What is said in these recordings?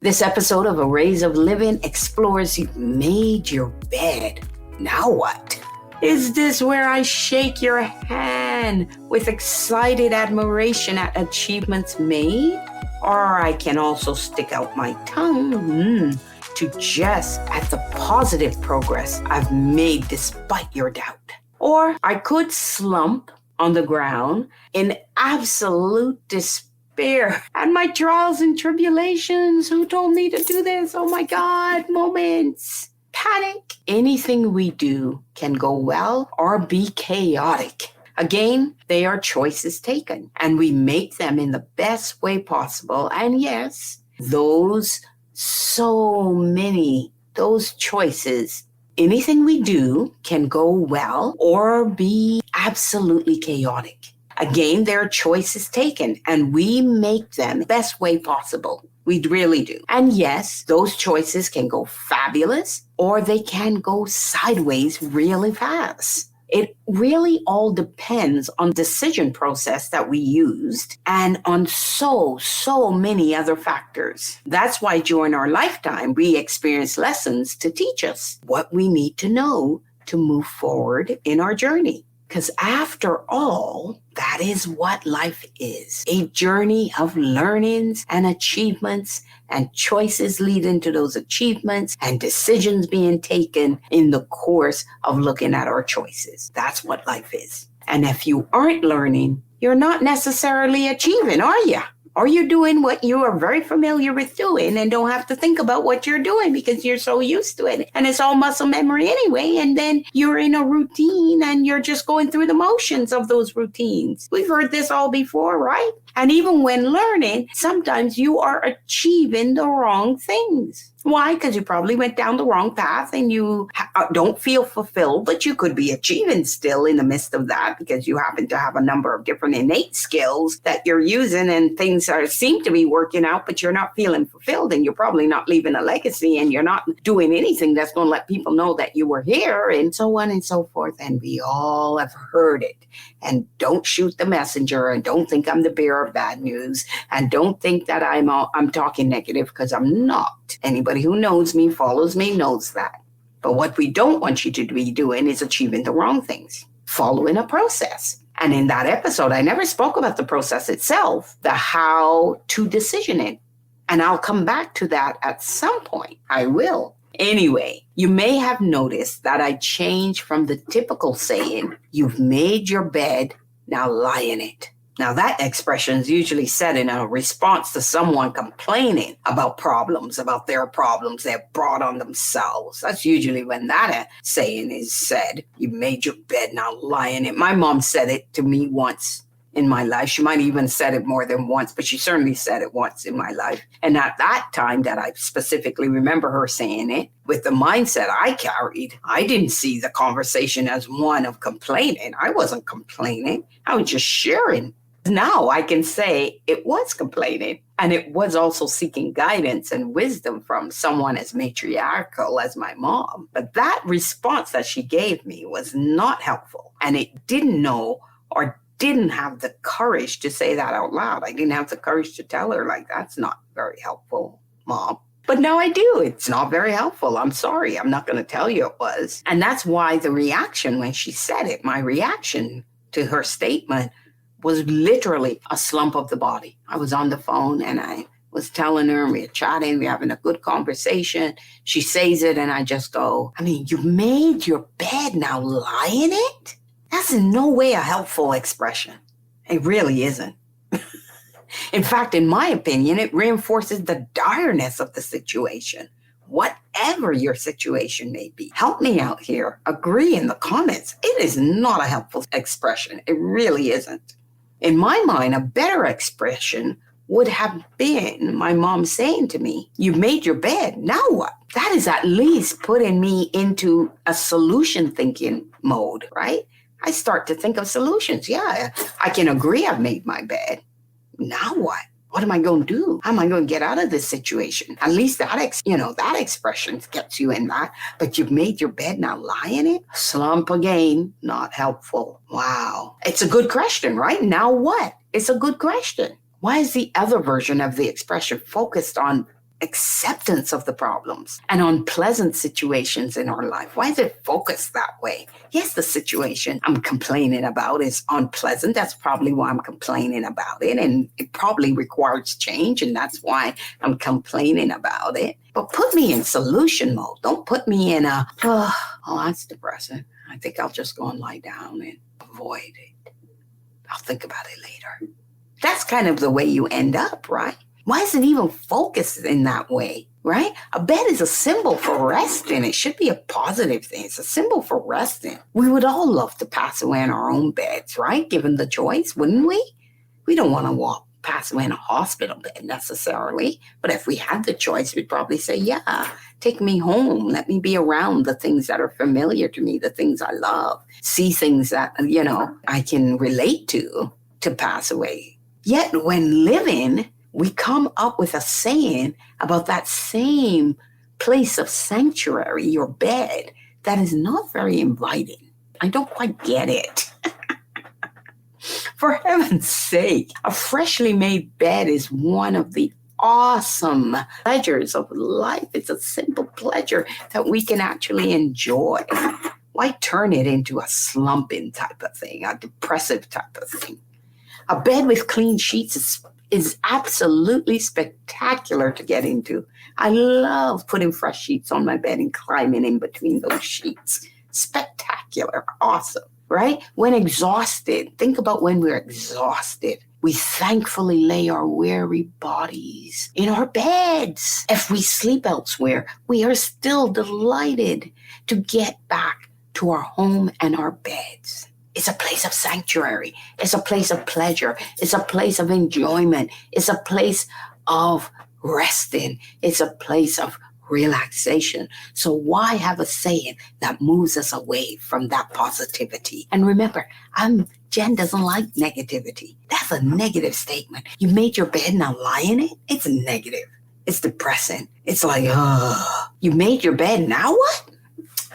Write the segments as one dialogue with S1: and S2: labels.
S1: This episode of Arrays of Living explores you've made your bed. Now what? Is this where I shake your hand with excited admiration at achievements made? Or I can also stick out my tongue to jest at the positive progress I've made despite your doubt. Or I could slump on the ground in absolute despair and my trials and tribulations. Who told me to do this? Oh my God, moments. Panic. Anything we do can go well or be chaotic. Again, they are choices taken, and we make them in the best way possible. And yes, those choices, anything we do can go well or be absolutely chaotic. Again, there are choices taken, and we make them the best way possible. We really do. And yes, those choices can go fabulous or they can go sideways really fast. It really all depends on the decision process that we used and on so many other factors. That's why during our lifetime, we experience lessons to teach us what we need to know to move forward in our journey. Because after all, that is what life is. A journey of learnings and achievements and choices leading to those achievements and decisions being taken in the course of looking at our choices. That's what life is. And if you aren't learning, you're not necessarily achieving, are you? Or you're doing what you are very familiar with doing and don't have to think about what you're doing because you're so used to it. And it's all muscle memory anyway. And then you're in a routine and you're just going through the motions of those routines. We've heard this all before, right? And even when learning, sometimes you are achieving the wrong things. Why? Because you probably went down the wrong path and you don't feel fulfilled, but you could be achieving still in the midst of that because you happen to have a number of different innate skills that you're using and things seem to be working out, but you're not feeling fulfilled and you're probably not leaving a legacy and you're not doing anything that's going to let people know that you were here and so on and so forth. And we all have heard it. And don't shoot the messenger and don't think I'm the bearer of bad news and don't think that I'm talking negative because I'm not. Anybody who knows me, follows me, knows that. But what we don't want you to be doing is achieving the wrong things, following a process. And in that episode, I never spoke about the process itself, the how to decision it. And I'll come back to that at some point. I will. Anyway, you may have noticed that I changed from the typical saying, "You've made your bed, now lie in it." Now that expression is usually said in a response to someone complaining about problems, about their problems they've brought on themselves. That's usually when that saying is said. You made your bed, now lie in it. My mom said it to me once in my life. She might even said it more than once, but she certainly said it once in my life. And at that time that I specifically remember her saying it, with the mindset I carried, I didn't see the conversation as one of complaining. I wasn't complaining. I was just sharing. Now I can say it was complaining, and it was also seeking guidance and wisdom from someone as matriarchal as my mom. But that response that she gave me was not helpful, and it didn't know or didn't have the courage to say that out loud. I didn't have the courage to tell her, like, that's not very helpful, Mom. But now I do. It's not very helpful. I'm sorry. I'm not going to tell you it was. And that's why the reaction when she said it, my reaction to her statement was literally a slump of the body. I was on the phone and I was telling her, we were chatting, we were having a good conversation. She says it and I just go, I mean, you made your bed, now lie in it? That's in no way a helpful expression. It really isn't. In fact, in my opinion, it reinforces the direness of the situation. Whatever your situation may be, help me out here. Agree in the comments. It is not a helpful expression. It really isn't. In my mind, a better expression would have been my mom saying to me, "You've made your bed, now what?" That is at least putting me into a solution thinking mode, right? I start to think of solutions. Yeah, I can agree I've made my bed. Now what? What am I going to do? How am I going to get out of this situation? At least that expression gets you in that. But you've made your bed, now lie in it? Slump again, not helpful. Wow. It's a good question, right? Now what? It's a good question. Why is the other version of the expression focused on acceptance of the problems and unpleasant situations in our life? Why is it focused that way? Yes, the situation I'm complaining about is unpleasant. That's probably why I'm complaining about it. And it probably requires change. And that's why I'm complaining about it. But put me in solution mode. Don't put me in oh, that's depressing. I think I'll just go and lie down and avoid it. I'll think about it later. That's kind of the way you end up, right? Why is it even focused in that way, right? A bed is a symbol for resting. It should be a positive thing. It's a symbol for resting. We would all love to pass away in our own beds, right? Given the choice, wouldn't we? We don't want to pass away in a hospital bed necessarily. But if we had the choice, we'd probably say, yeah, take me home. Let me be around the things that are familiar to me, the things I love. See things that, I can relate to pass away. Yet when living, we come up with a saying about that same place of sanctuary, your bed, that is not very inviting. I don't quite get it. For heaven's sake, a freshly made bed is one of the awesome pleasures of life. It's a simple pleasure that we can actually enjoy. Why turn it into a slumping type of thing, a depressive type of thing? A bed with clean sheets is absolutely spectacular to get into. I love putting fresh sheets on my bed and climbing in between those sheets. Spectacular, awesome, right? When exhausted, think about when we're exhausted. We thankfully lay our weary bodies in our beds. If we sleep elsewhere, we are still delighted to get back to our home and our beds. It's a place of sanctuary. It's a place of pleasure. It's a place of enjoyment. It's a place of resting. It's a place of relaxation. So why have a saying that moves us away from that positivity? And remember, Jenn doesn't like negativity. That's a negative statement. You made your bed, now lie in it? It's negative. It's depressing. It's like, you made your bed, now what?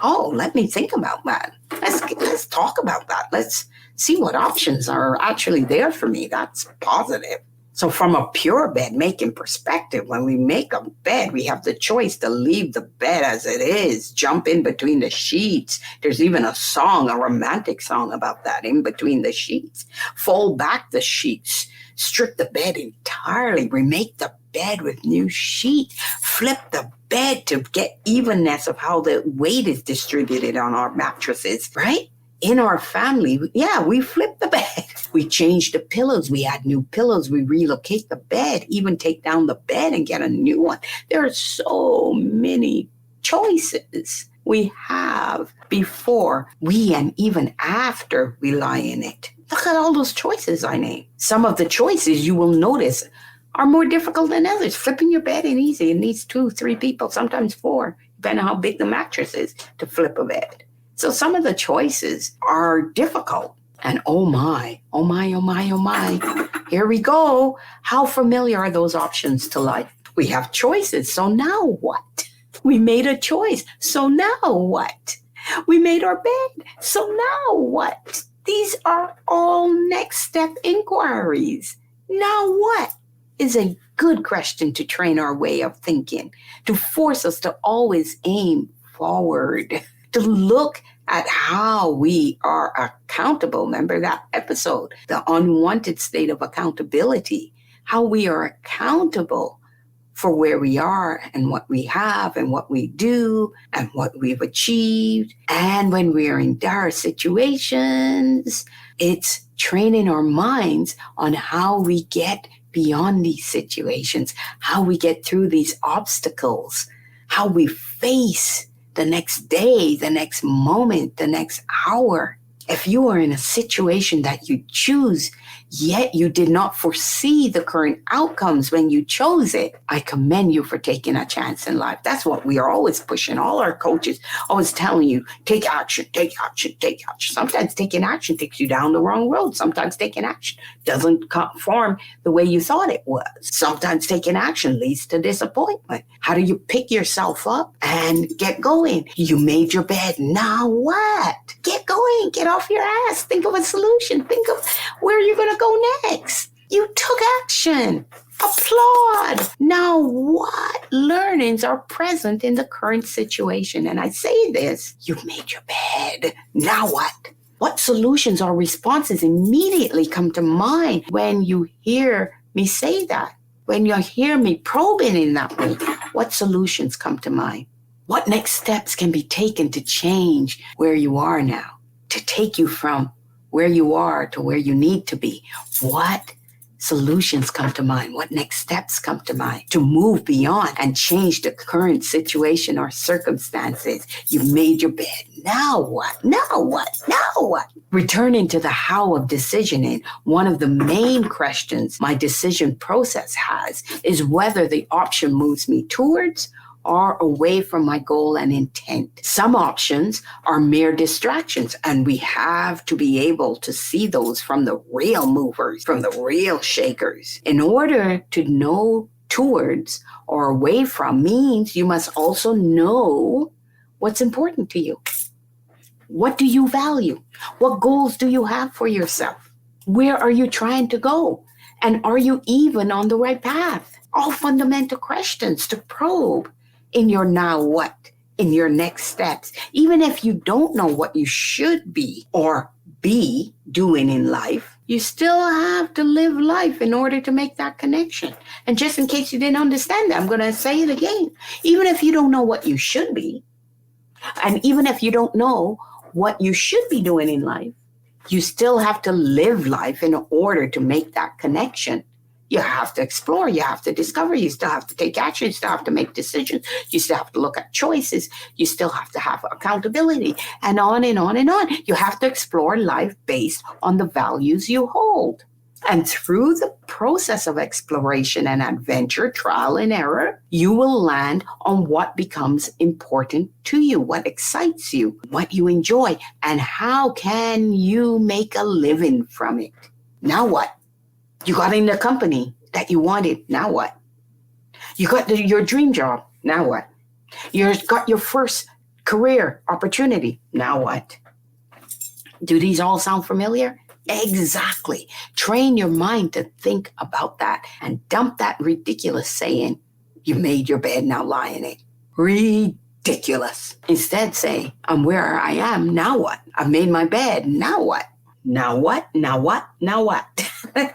S1: Oh, let me think about that. Let's talk about that. Let's see what options are actually there for me. That's positive. So from a pure bed making perspective, when we make a bed, we have the choice to leave the bed as it is, jump in between the sheets. There's even a song, a romantic song about that, in between the sheets. Fold back the sheets, strip the bed entirely, remake the bed with new sheets, flip the bed to get evenness of how the weight is distributed on our mattresses, right? In our family, we flip the bed. We change the pillows. We add new pillows. We relocate the bed, even take down the bed and get a new one. There are so many choices we have before we and even after we lie in it. Look at all those choices I named. Some of the choices you will notice are more difficult than others. Flipping your bed ain't easy. It needs 2, 3 people, sometimes 4, depending on how big the mattress is to flip a bed. So some of the choices are difficult. And oh my, here we go. How familiar are those options to life? We have choices, so now what? We made a choice, so now what? We made our bed, so now what? These are all next step inquiries. Now what? Is a good question to train our way of thinking, to force us to always aim forward, to look at how we are accountable. Remember that episode, the unwanted state of accountability, how we are accountable for where we are and what we have and what we do and what we've achieved. And when we are in dire situations, it's training our minds on how we get beyond these situations, how we get through these obstacles, how we face the next day, the next moment, the next hour. If you are in a situation that you choose, yet you did not foresee the current outcomes when you chose it, I commend you for taking a chance in life. That's what we are always pushing. All our coaches always telling you, take action, take action, take action. Sometimes taking action takes you down the wrong road. Sometimes taking action doesn't conform the way you thought it was. Sometimes taking action leads to disappointment. How do you pick yourself up and get going? You made your bed. Now what? Get going. Get off your ass. Think of a solution. Think of where you're going to go next. You took action. Applaud. Now, what learnings are present in the current situation? And I say this, you've made your bed. Now what? What solutions or responses immediately come to mind when you hear me say that? When you hear me probing in that way, what solutions come to mind? What next steps can be taken to change where you are now, to take you from where you are to where you need to be? What solutions come to mind? What next steps come to mind to move beyond and change the current situation or circumstances? You've made your bed. Now what? Now what? Now what? Returning to the how of decisioning, one of the main questions my decision process has is whether the option moves me towards or away from my goal and intent. Some options are mere distractions, and we have to be able to see those from the real movers, from the real shakers. In order to know towards or away from means you must also know what's important to you. What do you value? What goals do you have for yourself? Where are you trying to go? And are you even on the right path? All fundamental questions to probe in your now what, in your next steps. Even if you don't know what you should be or be doing in life, you still have to live life in order to make that connection. And just in case you didn't understand that, I'm going to say it again. Even if you don't know what you should be, and even if you don't know what you should be doing in life, you still have to live life in order to make that connection. You have to explore, you have to discover, you still have to take action, you still have to make decisions, you still have to look at choices, you still have to have accountability, and on and on and on. You have to explore life based on the values you hold. And through the process of exploration and adventure, trial and error, you will land on what becomes important to you, what excites you, what you enjoy, and how can you make a living from it. Now what? You got in the company that you wanted. Now what? You got your dream job. Now what? You got your first career opportunity. Now what? Do these all sound familiar? Exactly. Train your mind to think about that and dump that ridiculous saying, you made your bed, now lie in it. Ridiculous. Instead say, I'm where I am. Now what? I've made my bed. Now what? Now what? Now what? Now what?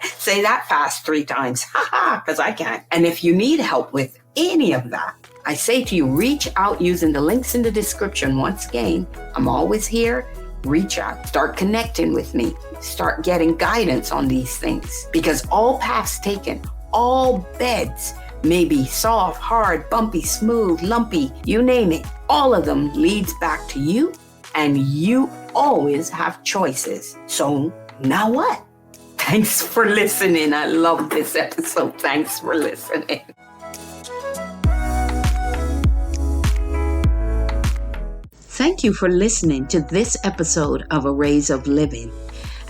S1: Say that fast 3 times. Because I can't. And if you need help with any of that, I say to you, reach out using the links in the description. Once again, I'm always here. Reach out. Start connecting with me. Start getting guidance on these things. Because all paths taken, all beds may be soft, hard, bumpy, smooth, lumpy, you name it. All of them leads back to you. And you always have choices. So now what? Thanks for listening. I love this episode. Thanks for listening. Thank you for listening to this episode of Arrays of Living.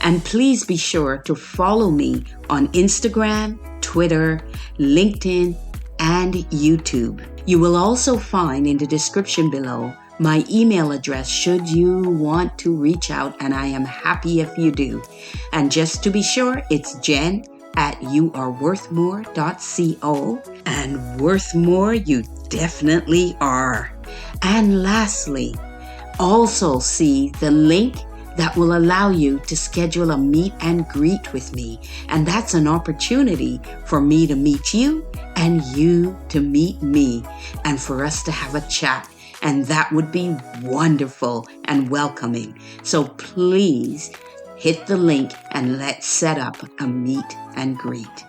S1: And please be sure to follow me on Instagram, Twitter, LinkedIn, and YouTube. You will also find in the description below my email address should you want to reach out, and I am happy if you do. And just to be sure, it's Jenn at youareworthmore.co, and worth more you definitely are. And lastly, also see the link that will allow you to schedule a meet and greet with me. And that's an opportunity for me to meet you and you to meet me, and for us to have a chat. And that would be wonderful and welcoming. So please hit the link and let's set up a meet and greet.